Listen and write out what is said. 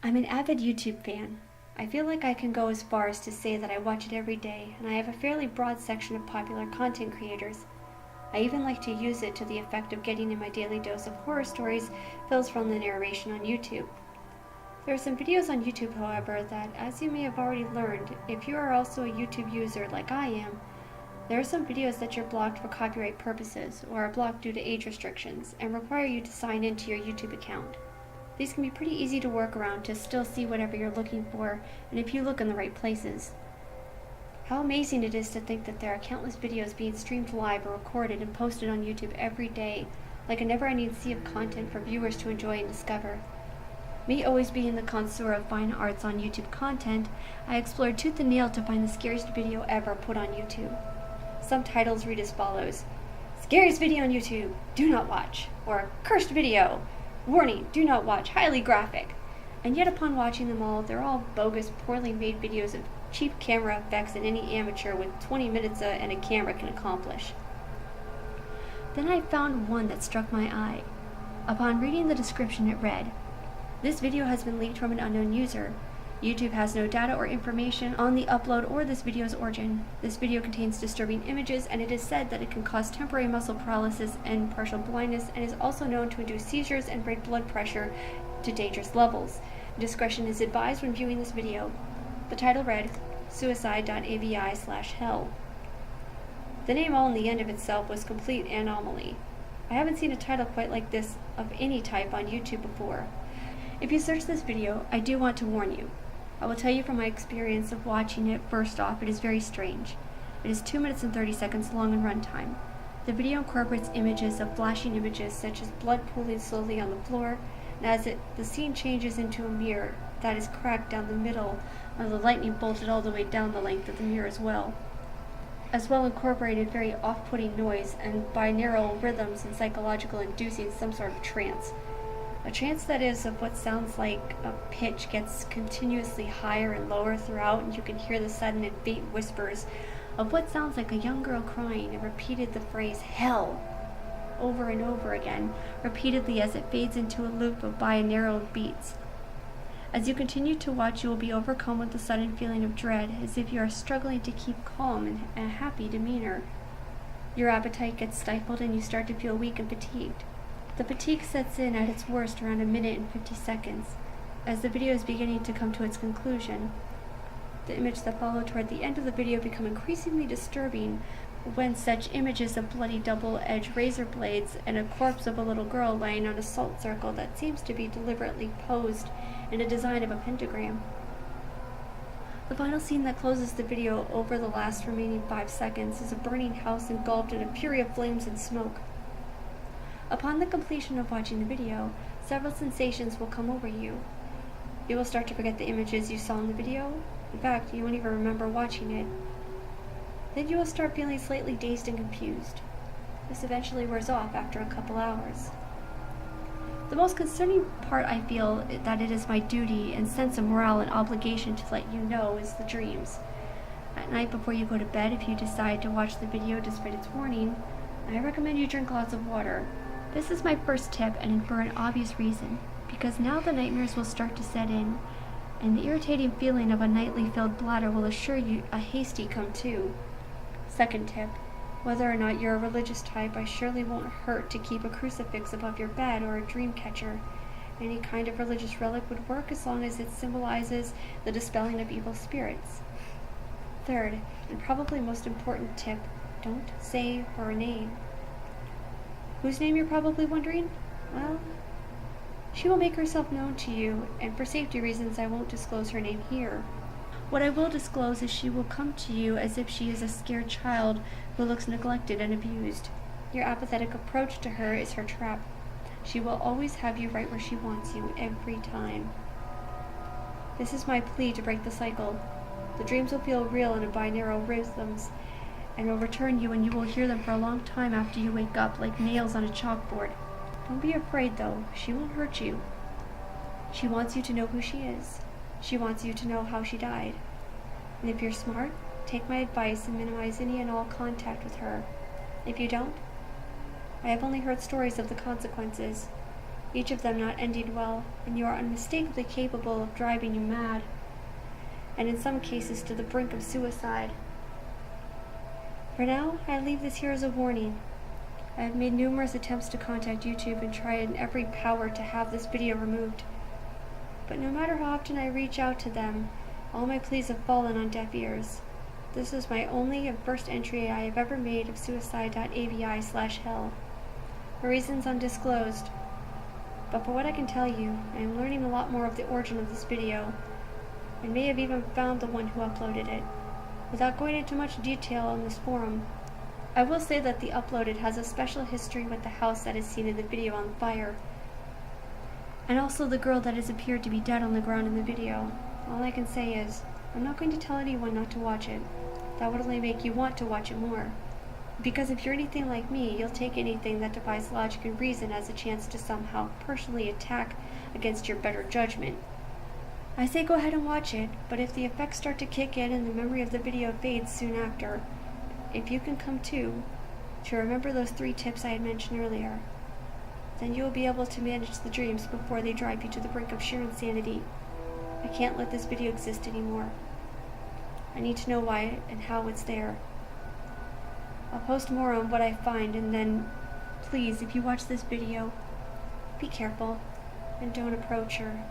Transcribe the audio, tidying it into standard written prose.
I'm an avid YouTube fan. I feel like I can go as far as to say that I watch it every day, and I have a fairly broad section of popular content creators. I even like to use it to the effect of getting in my daily dose of horror stories fills from the narration on YouTube. There are some videos on YouTube, however, that, as you may have already learned, if you are also a YouTube user like I am, there are some videos that you're blocked for copyright purposes or are blocked due to age restrictions and require you to sign into your YouTube account. These can be pretty easy to work around to still see whatever you're looking for, and if you look in the right places. How amazing it is to think that there are countless videos being streamed live or recorded and posted on YouTube every day, like a never-ending sea of content for viewers to enjoy and discover. Me always being the connoisseur of fine arts on YouTube content, I explored tooth and nail to find the scariest video ever put on YouTube. Some titles read as follows: "Scariest video on YouTube, do not watch," or "Cursed video, warning, do not watch, highly graphic." And yet upon watching them all, they're all bogus, poorly made videos of cheap camera effects that any amateur with 20 minutes and a camera can accomplish. Then I found one that struck my eye. Upon reading the description, it read, "This video has been leaked from an unknown user. YouTube has no data or information on the upload or this video's origin. This video contains disturbing images, and it is said that it can cause temporary muscle paralysis and partial blindness, and is also known to induce seizures and raise blood pressure to dangerous levels. Discretion is advised when viewing this video." The title read, "SuicidedotAVIdotHell." The name all in the end of itself was complete anomaly. I haven't seen a title quite like this of any type on YouTube before. If you search this video, I do want to warn you. I will tell you from my experience of watching it, first off, it is very strange. It is 2 minutes and 30 seconds long in runtime. The video incorporates images of flashing images such as blood pooling slowly on the floor, and as the scene changes into a mirror that is cracked down the middle of the lightning bolted all the way down the length of the mirror as well incorporated very off-putting noise and binaural rhythms and psychological inducing some sort of trance. A trance that is of what sounds like a pitch gets continuously higher and lower throughout, and you can hear the sudden and faint whispers of what sounds like a young girl crying, and repeated the phrase "hell" over and over again, repeatedly, as it fades into a loop of binaural beats. As you continue to watch, you will be overcome with a sudden feeling of dread, as if you are struggling to keep calm and a happy demeanor. Your appetite gets stifled and you start to feel weak and fatigued. The fatigue sets in at its worst around 1 minute and 50 seconds, as the video is beginning to come to its conclusion. The image that followed toward the end of the video become increasingly disturbing, when such images of bloody double-edged razor blades and a corpse of a little girl laying on a salt circle that seems to be deliberately posed in a design of a pentagram. The final scene that closes the video over the last remaining 5 seconds is a burning house engulfed in a fury of flames and smoke. Upon the completion of watching the video, several sensations will come over you. You will start to forget the images you saw in the video. In fact, you won't even remember watching it. Then you will start feeling slightly dazed and confused. This eventually wears off after a couple hours. The most concerning part, I feel that it is my duty and sense of morale and obligation to let you know, is the dreams. At night before you go to bed, if you decide to watch the video despite its warning, I recommend you drink lots of water. This is my first tip, and for an obvious reason, because now the nightmares will start to set in, and the irritating feeling of a nightly filled bladder will assure you a hasty come to. Second tip, whether or not you're a religious type, I surely won't hurt to keep a crucifix above your bed or a dream catcher. Any kind of religious relic would work as long as it symbolizes the dispelling of evil spirits. Third, and probably most important tip, don't say her name. Whose name, you're probably wondering? Well, she will make herself known to you, and for safety reasons I won't disclose her name here. What I will disclose is she will come to you as if she is a scared child who looks neglected and abused. Your apathetic approach to her is her trap. She will always have you right where she wants you, every time. This is my plea to break the cycle. The dreams will feel real in a binaural rhythms, and will return you, and you will hear them for a long time after you wake up, like nails on a chalkboard. Don't be afraid, though. She won't hurt you. She wants you to know who she is. She wants you to know how she died. And if you're smart, take my advice and minimize any and all contact with her. If you don't, I have only heard stories of the consequences. each of them not ending well, and you are unmistakably capable of driving you mad, and in some cases to the brink of suicide. For now, I leave this here as a warning. I have made numerous attempts to contact YouTube and tried in every power to have this video removed. But no matter how often I reach out to them, all my pleas have fallen on deaf ears. This is my only and first entry I have ever made of Suicide.AVI/hell. My reasons undisclosed. But for what I can tell you, I am learning a lot more of the origin of this video, and may have even found the one who uploaded it. Without going into much detail on this forum, I will say that the uploaded has a special history with the house that is seen in the video on fire, and also the girl that has appeared to be dead on the ground in the video. All I can say is, I'm not going to tell anyone not to watch it. That would only make you want to watch it more. Because if you're anything like me, you'll take anything that defies logic and reason as a chance to somehow personally attack against your better judgment. I say go ahead and watch it, but if the effects start to kick in and the memory of the video fades soon after, if you can come to remember those 3 tips I had mentioned earlier, then you will be able to manage the dreams before they drive you to the brink of sheer insanity. I can't let this video exist anymore. I need to know why and how it's there. I'll post more on what I find, and then, please, if you watch this video, be careful and don't approach her.